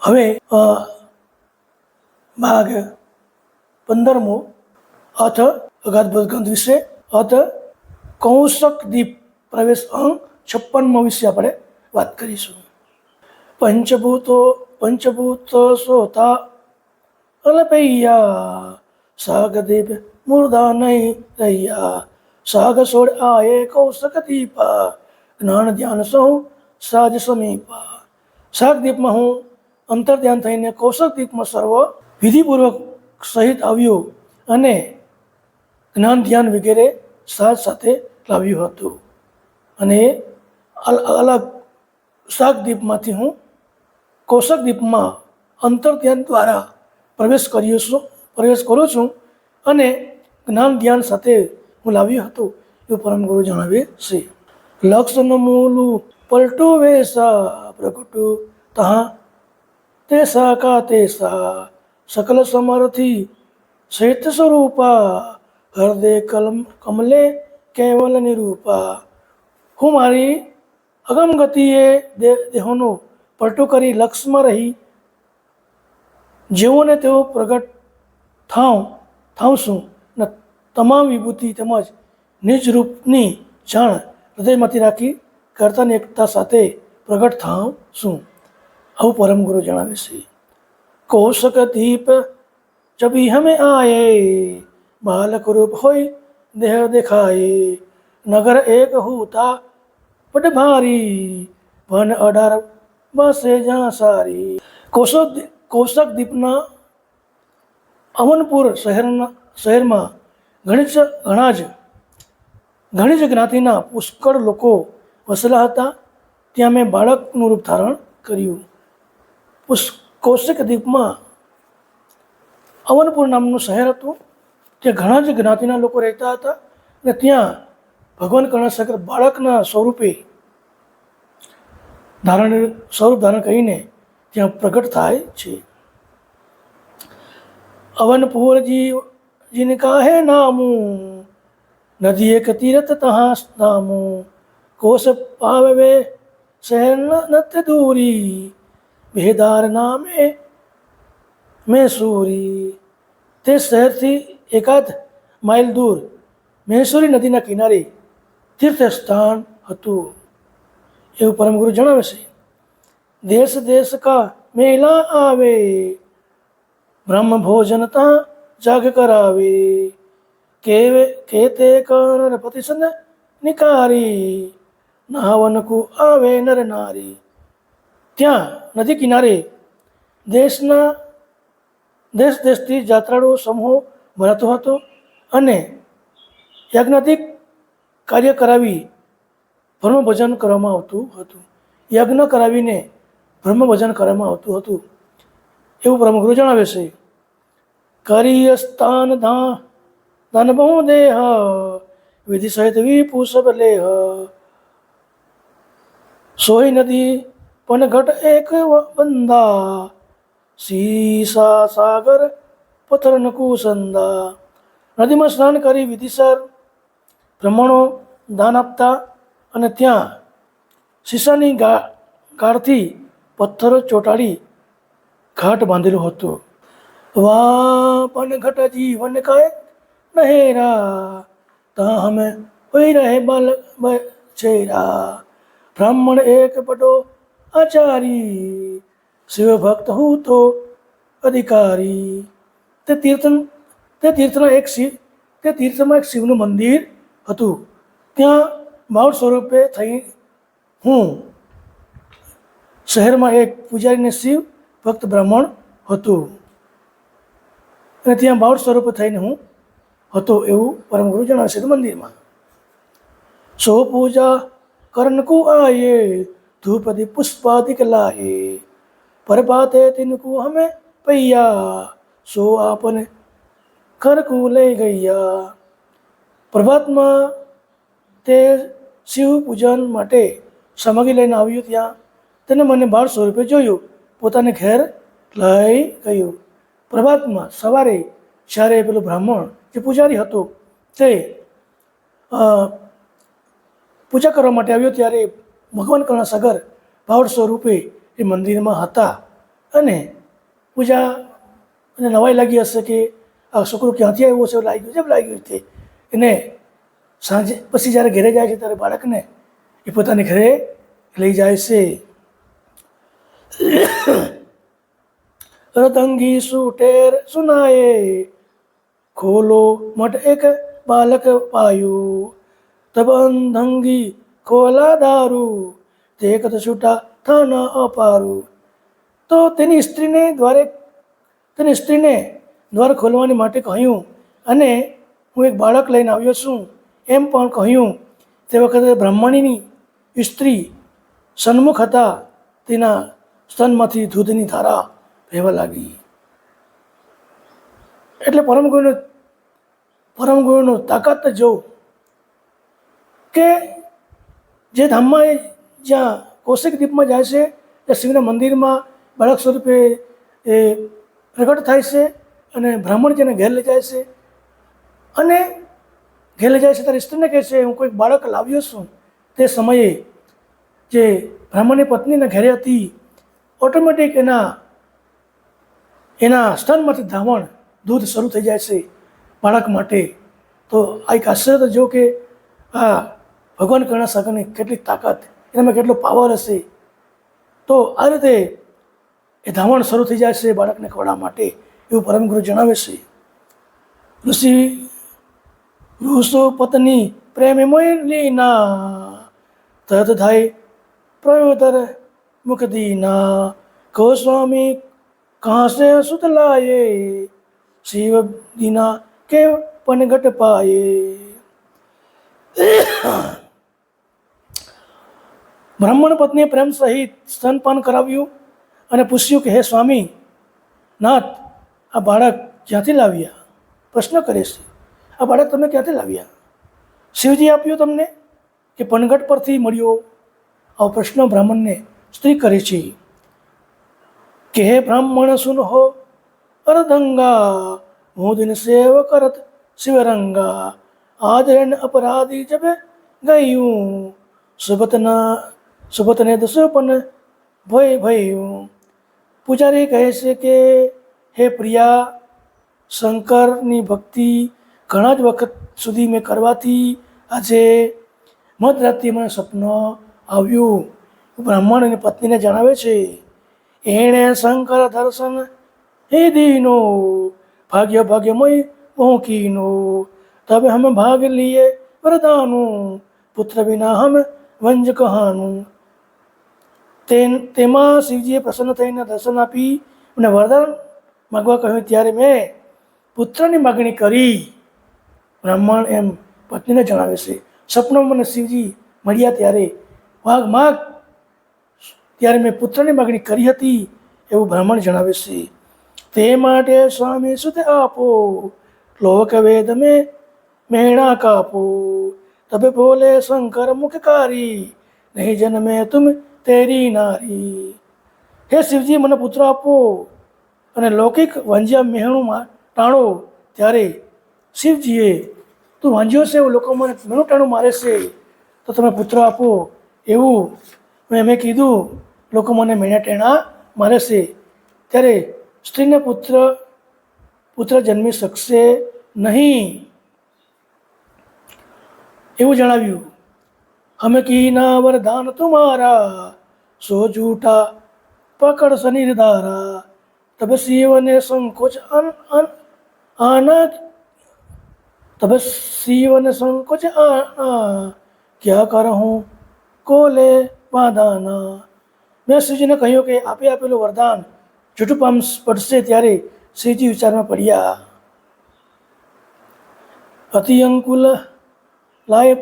હવે ભાગ 15મો અથ અગાધભૂત ગ્રંથ વિશે અથ કૌશક દીપ પ્રવેશ અંગ 56 વિશે આપણે વાત કરીશું. પંચભૂત સોતા અલપૈયા સાગદીપ મુર્દા નહીં રહ્યા સાગ સોડ આયે કૌશક દીપા જ્ઞાન ધ્યાન સૌ સાજ સમીપા. શાકદીપમાં હું અંતર ધ્યાન થઈને કૌશક દીપમાં સર્વ વિધિપૂર્વક સહિત આવ્યો અને જ્ઞાન ધ્યાન વગેરે સાથ સાથે લાવ્યું હતું. અને અલગ શાકદીપમાંથી હું કૌશક દીપમાં અંતર ધ્યાન દ્વારા પ્રવેશ કરું છું અને જ્ઞાન ધ્યાન સાથે હું લાવ્યો હતો એવું પરમ ગુરુ જણાવે છે. લક્ષણ મૂલું પલટું વેસા પ્રગટું તહા તેસા કા તેસા સકલ સમરથી શૈત સ્વરૂપા હૃદય કમલે કેવલ નિરૂપા. હું મારી અગમ ગતિએ દેહોનો પલટો કરી લક્ષમાં રહી જેઓને તેઓ પ્રગટ થાઉં છું ને તમામ વિભૂતિ તેમજ નિજ રૂપની જાણ હૃદયમાંથી રાખી કર્તાની એકતા સાથે પ્રગટ થાઉં છું. આવું પરમ ગુરુ જણાવે છે. કૌશક દીપ જબી હમે આયે બાલક રૂપ હોય દેહ દેખાય નગર એક હોતા પટ ભારી વન 18 બસે જ્યાં સારી. કૌશક દીપના અમનપુર શહેરમાં ઘણી જ જ્ઞાતિના પુષ્કળ લોકો વસેલા હતા. ત્યાં મેં બાળકનું રૂપ ધારણ કર્યું. કૌશિક દ્વીપમાં અવનપુર નામનું શહેર હતું. ત્યાં ઘણા જ જ્ઞાતિના લોકો રહેતા હતા અને ત્યાં ભગવાન કર્ણશંકર બાળકના સ્વરૂપ ધારણ કરીને ત્યાં પ્રગટ થાય છે. અવનપુરજી जिनका है नामू नदी एक तीरथ तहाँ नामू कोस पावे शहर नत दूरी भेदार नामे मैसूरी. તે શહેરથી એકાદ માઇલ દૂર મૈસૂરી નદીના કિનારે તીર્થસ્થાન હતું એવું પરમગુરુ જણાવે છે. દેશ દેશ કા મેલા આવે બ્રહ્મ ભોજન તા જાગ કરાવે કેતે કર પતિસન નિકારી નાહવન કુ આવે નર નારી. ત્યાં નદી કિનારે દેશથી જાત્રાળુ સમૂહ ભરાતો હતો અને યજ્ઞાતિક કાર્ય કરાવી બ્રહ્મભજન કરવામાં આવતું હતું. યજ્ઞ કરાવીને બ્રહ્મભજન કરવામાં આવતું હતું એવું બ્રહ્મગુરુ જણાવે છે. કરી સ્થાન દાન બહુ દેહ વિધિ સહિત વિપુષબ લેહ સોય નદી પણ ઘટ એક બંદા સીસા સાગર પથર નકુસંદા. નદીમાં સ્નાન કરી વિધિસર બ્રાહ્મણો દાન આપતા અને ત્યાં શીશાની ગાળથી પથ્થરો ચોંટાડી ઘાટ બાંધેલું હતું. વાહ પણ ઘટ જીવન કાય નહેરા તા હમે હોય રહે બાલ છેરા. બ્રાહ્મણ એક બડો આચારી શિવ ભક્ત હું તો અધિકારી. તે તીર્થમાં એક શિવનું મંદિર હતું. ત્યાં બાળ સ્વરૂપે થઈ હું શહેરમાં એક પૂજારીને શિવ ભક્ત બ્રાહ્મણ હતું અને ત્યાં બાળ સ્વરૂપે થઈને હું હતો એવું પરમગુરુ જણાવે છે. મંદિરમાં સો પૂજા કરનકુ આયે ધૂપદી પુષ્પાદિક લાયે પરપાતે તિનકુ હમે પૈયા સો આપને કરકુ લઈ ગયા. પ્રભાતમાં તે શિવ પૂજન માટે સામગ્રી લઈને આવ્યું. ત્યાં તેને મને બાળ સ્વરૂપે જોયું. પોતાને ઘેર લઈ ગયું. પ્રભાતમાં સવારે જ્યારે પેલો બ્રાહ્મણ જે પૂજારી હતો તે પૂજા કરવા માટે આવ્યો ત્યારે ભગવાન કર્ણસાગર બાળ સ્વરૂપે એ મંદિરમાં હતા અને પૂજા અને નવાઈ લાગી હશે કે આ છોકરો ક્યાંથી આવ્યો છે એવું લાગ્યું જેમ લાગ્યું તે એને સાંજે પછી જ્યારે ઘરે જાય છે ત્યારે બાળકને એ પોતાની ઘરે લઈ જાય છે. રતંગી સુટેર સુનાએ ખોલો મઠ એક બાલક પાયું તબ અંધંગી ખોલા દારૂ તે કત છૂટા થાના અપારું. તો તેની સ્ત્રીને દ્વાર ખોલવાની માટે કહ્યું અને હું એક બાળક લઈને આવ્યો છું એમ પણ કહ્યું. તે વખતે બ્રાહ્મણીની સ્ત્રી સન્મુખ હતા, તેના સ્તનમાંથી દૂધની ધારા વહેવા લાગી. એટલે પરમ ગુરુનો તાકાત જોઉં કે જે ધામમાં જ્યાં કૌશિક દ્વીપમાં જાય છે ત્યાં શિવના મંદિરમાં બાળક સ્વરૂપે એ પ્રગટ થાય છે અને બ્રાહ્મણ જેને ઘેર લઈ જાય છે અને ઘેર લઈ જાય છે ત્યારે સ્ત્રીને કહે છે હું કોઈક બાળક લાવ્યો છું. તે સમયે જે બ્રાહ્મણની પત્નીના ઘેરે હતી ઓટોમેટિક એના સ્તનમાંથી ધાવણ દૂધ શરૂ થઈ જાય છે બાળક માટે. તો આ એક આશ્ચર્ય તો જો કે આ ભગવાન કર્ણાસાગરની કેટલી તાકાત, એનામાં કેટલો પાવર હશે. તો આ રીતે એ ધાવણ શરૂ થઈ જાય છે બાળકને ખવડાવવા માટે એવું પરમગુરુ જણાવે છે. ઋષો પત્ની પ્રેમ લીના તત થાય પ્રયોતર મુખ દીના કહો સ્વામી કહા સે સુત લાયે શિવ દીના કે પનગટ પાયે. બ્રાહ્મણ પત્નીએ પ્રેમ સહિત સ્તનપાન કરાવ્યું અને પૂછ્યું કે હે સ્વામી નાથ, આ બાળક ક્યાંથી લાવ્યા? પ્રશ્ન કરે છે, આ બાળક તમે ક્યાંથી લાવ્યા? શિવજી આપ્યું તમને કે પનગટ પરથી મળ્યો? આવો પ્રશ્ન બ્રાહ્મણને સ્ત્રી કરે છે કે હે બ્રાહ્મણ સુન હો અરદંગા મોદિન સેવ કરત શિવરંગા આદરણ અપરાધી જબ ગયું સુબતને દસપન ભય ભયું. પૂજારી કહે છે કે હે પ્રિયા, શંકરની ભક્તિ ઘણા જ વખત સુધી મેં કરવાથી આજે મધરાત્રિ મને સપન આવ્યું. બ્રાહ્મણ અને પત્નીને જણાવે છે એણે શંકર દર્શન હે દીનો ભાગ્ય ભાગ્યમય પહોંકીનો તબે હમ ભાગ લીએ વરદાનું પુત્ર વિના હમ વંજ કહાનું. તેમાં શિવજીએ પ્રસન્ન થઈને દર્શન આપી અને વરદાન માગવા કહ્યું ત્યારે મેં પુત્રની માગણી કરી. બ્રાહ્મણ એમ પત્નીને જણાવે છે. સપનામાં મને શિવજી મળ્યા ત્યારે માગ ત્યારે મેં પુત્રની માગણી કરી હતી એવું બ્રાહ્મણ જણાવે છે. તે માટે સ્વામી સુત આપો લોક વેદ મેં મેણા કાપો તબે બોલે શંકર મુખકારી નહીં જન્મે તુમ તેરી નારી. હે શિવજી, મને પુત્ર આપો અને લૌકિક વાંજ્યા મેહણું ટાણો. ત્યારે શિવજીએ તું વાંજ્યો છે એવું લોકો મને મેણું ટાણું મારે છે તો તમે પુત્ર આપો એવું મેં કીધું. લોકો મને મેણા ટેણા મારે છે ત્યારે સ્ત્રીને પુત્ર જન્મી શકશે નહીં એવું જણાવ્યું. હમે કીના વરદાન તુમારા સો જૂઠા પકડ સનિર્ધારા તબ શિવને સંકોચ આના ક્યા કરહું કોલે બાંધાના. મેં શિવજીને કહ્યું કે આપે આપેલું વરદાન જૂઠું પડશે ત્યારે શિવજી વિચારમાં પડ્યા. અતિ અંકુલ લાય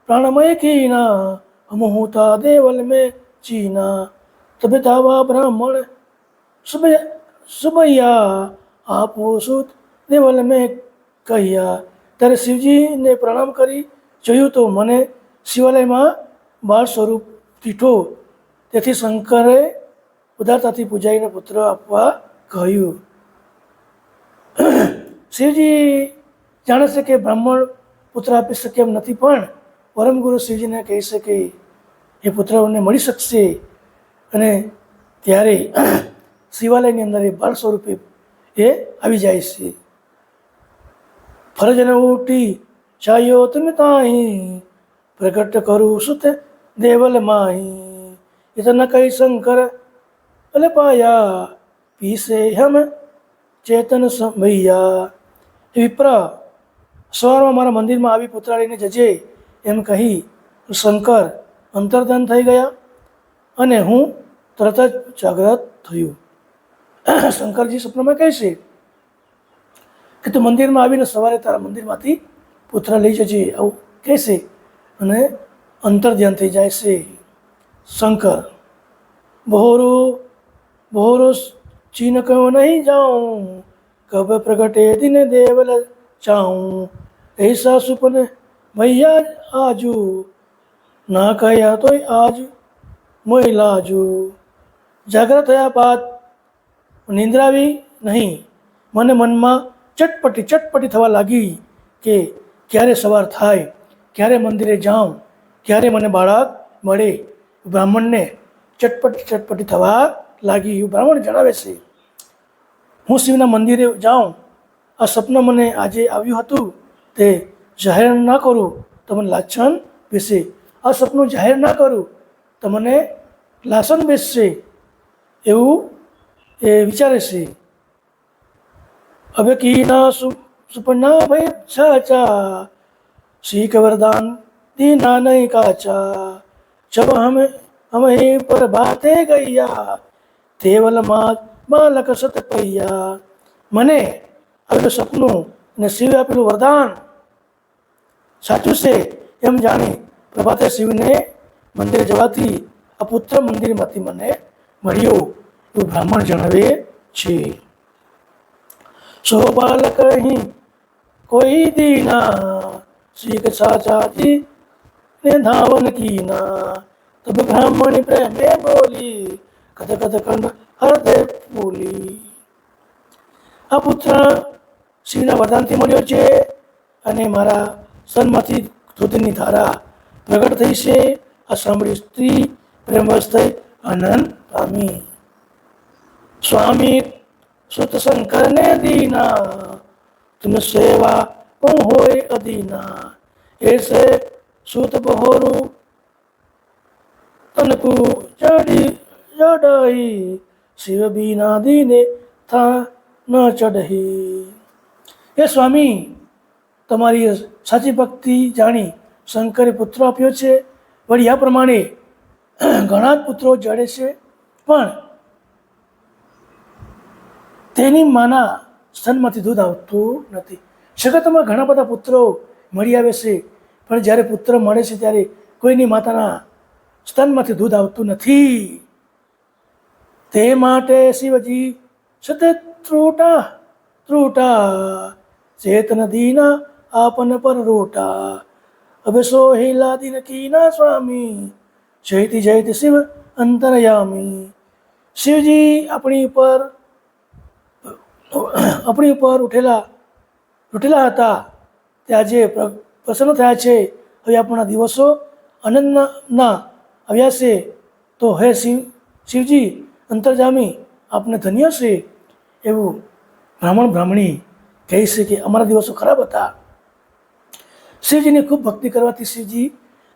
પ્રાણમય કીના અમહુતા દેવલ મેં ચીના તબે તાવા બ્રાહ્મણ સુબૈયા આપો સુત દેવલ મેં કહ્યા. ત્યારે શિવજીને પ્રણામ કરી જોયું તો મને શિવાલયમાં બાળ સ્વરૂપ દીઠો. તેથી શંકરે ઉદારતાથી પૂજાઈને પુત્ર આપવા કહ્યું. શિવજી જાણે છે કે બ્રાહ્મણ પુત્ર આપી શકે એમ નથી, પણ પરમગુરુ શિવજીને કહે છે કે એ પુત્રને મળી શકશે. અને ત્યારે શિવાલયની અંદર એ બાળ સ્વરૂપે એ આવી જાય છે. ફરજને ઉઠી ચાયો તમે તાહી, પ્રગટ કરું સુત દેવલ માહી, ઇતના કઈ શંકર અલે પાયા, પીસે હમ ચેતન ભૈયા. વિપ્ર, સવારમાં મારા મંદિરમાં આવી પુત્ર લઈને જજે એમ કહી શંકર અંતર્ધાન થઈ ગયા અને હું તરત જ જાગ્રત થયું. શંકરજી સ્વપ્નમાં કહે છે કે તું મંદિરમાં આવીને સવારે તારા મંદિરમાંથી પુત્ર લઈ જજે, આવું કહેશે અને અંતર્ધ્યાન થઈ જાય છે. શંકર બહોરો બહોરો ચીન કહો નહીં જાઉં, કબ પ્રગટે દિન દેવલ ચાઉં, ऐसा सुपन भैया આજુ, ના કહ્યા તોય આજ મોય લાજુ. જાગ્રત થયા બાદ નિંદ્રાવી નહીં, મને મનમાં ચટપટી થવા લાગી કે ક્યારે સવાર થાય, ક્યારે મંદિરે જાઉં, ક્યારે મને બાળક મળે. બ્રાહ્મણને ચટપટી થવા લાગી એવું બ્રાહ્મણ જણાવે છે. હું શિવના મંદિરે જાઉં, આ સપનું મને આજે આવ્યું હતું તે જાહેર ના કરું તો મને લાછન બેસે, આ સપનું જાહેર ના કરું તો મને લાસન બેસશે એવું એ વિચારે છે. હવે કીના સુપના ભાઈ સાચા, શીખ વરદાન દીના નહીં કાચા, જબ હમે પર બાતે ગૈયા, તેવલમાં બાલક સત પૈયા. મને આવેલું સપનું અને શિવે આપેલું વરદાન સાચું છે એમ જાણી પ્રભાતે શિવને મંદિરે જવાથી આ પુત્ર મંદિરમાંથી મને મળ્યો એવું બ્રાહ્મણ જણાવે છે. સો બાલક અહીં કોઈ દીના, શીખ સાચાજી ને ધાવન કીના, તબ બ્રાહ્મણી પ્રેમે બોલી, કદ કદ કંડ હૃદય બોલી. આ પુત્ર શિવના વરદાનથી મળ્યો છે અને મારા સનમાંથી દૂધની ધારા પ્રગટ થઈ છે. આ સાંભળી સ્ત્રી પ્રેમવશ થઈ આનંદ પામી. સ્વામી સુત શંકરને દીના, તુમ સેવા હું હોય અદીના, એસે સુત બહોરું તનકુ ચડાઈ, શિવ બીના દીને થા ન ચઢહી. એ સ્વામી, તમારી સાચી ભક્તિ જાણી શંકરે પુત્ર આપ્યો છે. વળી આ પ્રમાણે ઘણા જ પુત્રો જડે છે પણ તેની માના સ્તનમાંથી દૂધ આવતું નથી. જગતમાં ઘણા બધા પુત્રો મળી આવે છે પણ જ્યારે પુત્ર મળે છે ત્યારે કોઈની માતાના સ્તનમાંથી દૂધ આવતું નથી. તે માટે શિવજી સતત ત્રુટા ચેતન દીના આપન પર રોટા, હવે સોહિલા દિન કીના સ્વામી, જયતિ જયતિ શિવ અંતરયામી. શિવજી આપણી ઉપર ઉઠેલા હતા તે આજે પ્રસન્ન થયા છે. હવે આપણા દિવસો આનંદના આવ્યા છે તો હે શિવજી અંતર્જામી આપને ધન્ય છે એવું બ્રાહ્મણી કહે છે કે અમારા દિવસો ખરાબ હતા. શિવજીની ખૂબ ભક્તિ કરવાથી શિવજી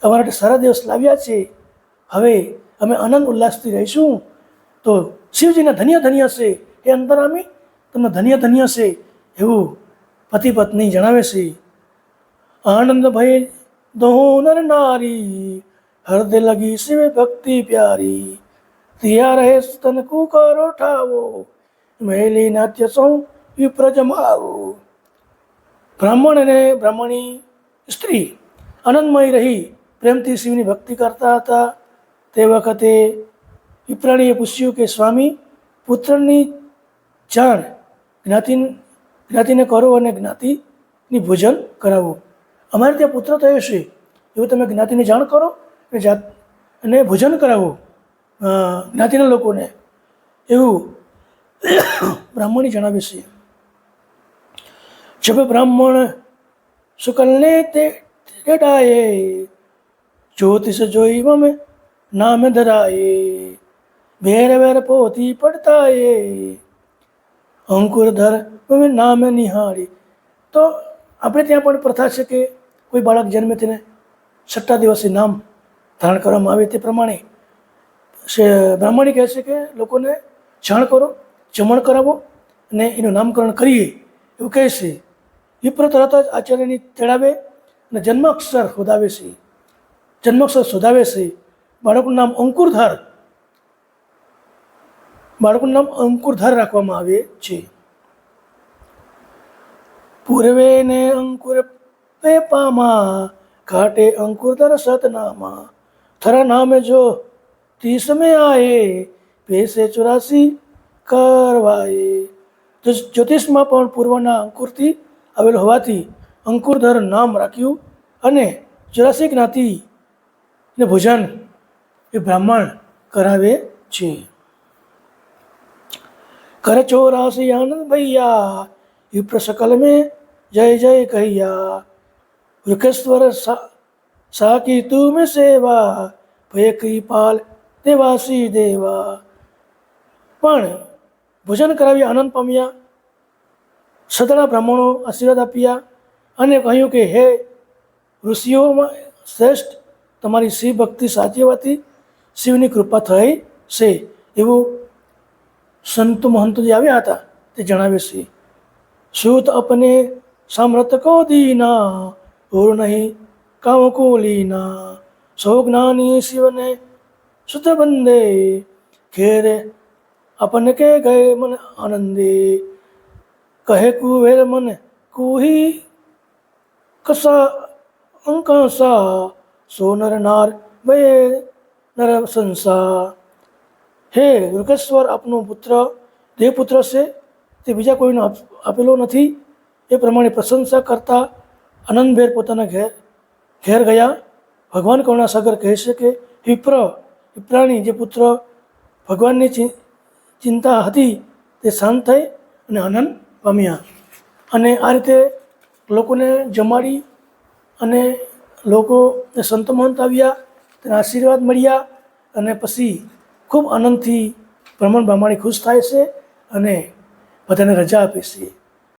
અમારા માટે સારા દિવસ લાવ્યા છે. હવે અમે આનંદ ઉલ્લાસથી રહીશું તો શિવજીને ધન્ય છે એ અંતરામી તમને ધન્ય છે એવું પતિ પત્ની જણાવે છે. આનંદ ભય દોહો નર નારી, હૃદય લગી શિવ ભક્તિ પ્યારી, તિયા રહે સ્તન કુકારો ઠાવો, મેલી નાટ્ય સૌ વિપ્ર જમાવો. બ્રાહ્મણ અને બ્રાહ્મણી સ્ત્રી આનંદમય રહી પ્રેમથી શિવની ભક્તિ કરતા હતા. તે વખતે વિપ્રાણીએ પૂછ્યું કે સ્વામી, પુત્રની જાણ જ્ઞાતિને કરો અને જ્ઞાતિની ભોજન કરાવો. અમારે ત્યાં પુત્ર થયો છે એવું તમે જ્ઞાતિની જાણ કરો અને ભોજન કરાવો જ્ઞાતિના લોકોને એવું બ્રાહ્મણી જણાવે છે. જબ બ્રાહ્મણ શુકલને તે ડેડાએ, જ્યોતિષ જોઈ મમે નામ ધરાએ, વેર વેર પોથી પડતા એ અંકુરધર નામે નિહાળી. તો આપણે ત્યાં પણ પ્રથા છે કે કોઈ બાળક જન્મે તેને 6 દિવસે નામ ધારણ કરવામાં આવે. તે પ્રમાણે બ્રાહ્મણી કહે છે કે લોકોને જાણ કરો, જમણ કરાવો અને એનું નામકરણ કરીએ એવું કહે છે. વિપ્ર તરત જ આચાર્યની તેડાવે અને જન્માક્ષર શોધાવે છે. જન્માક્ષર શોધાવે છે. બાળકનું નામ અંકુરધર રાખવામાં આવે છે. પૂર્વે ને અંકુર પેપામાં ઘાટે અંકુરધર સતનામાં થરા નામે જો 30 में आए પેસે 84 કરવાએ. તો જ્યોતિષમાં પણ પૂર્વના અંકુરથી આવેલ હોવાથી અંકુરધર નામ રાખ્યું અને 84 જ્ઞાતિને ભોજન એ બ્રાહ્મણ કરાવે છે. कर 84 आनंद भैया विप्र सकल में जय जय कहिया वृकेश्वर साकी तुम सेवा भय कृपाल દેવાસી દેવા. પણ ભોજન કરાવી આનંદ પામ્યા. સદના બ્રાહ્મણો આશીર્વાદ આપ્યા અને કહ્યું કે હે ઋષિઓમાં શ્રેષ્ઠ, તમારી શિવ ભક્તિ સાચી હોવાથી શિવની કૃપા થઈ છે એવું સંતો મહંતો જે આવ્યા હતા તે જણાવે છે. સૂત અપને સામ્રત કો દીના ઓર નહીં કામ કો લીના સૌ જ્ઞાની શિવને સુત બંદે ખેરે अपन के गए मन आनंदे कहे कुबेर मन कुही कसा अंकासा सो नर नार वे नर संसा. હે વૃકેશ્વર, આપનો પુત્ર દેવપુત્ર છે, તે બીજા કોઈનો આપેલો નથી. એ પ્રમાણે પ્રશંસા કરતા આનંદભેર પોતાના ઘેર ગયા. ભગવાન કરુણાસાગર કહે છે કે વિપ્રાણી જે પુત્ર ભગવાનની ચિંતા હતી તે શાંત થઈ અને આનંદ પામ્યા. અને આ રીતે લોકોને જમાડી અને લોકોને સંત મહંત આવ્યા, તેના આશીર્વાદ મળ્યા અને પછી ખૂબ આનંદથી બ્રાહ્મણી ખુશ થાય છે અને બધાને રજા આપે છે.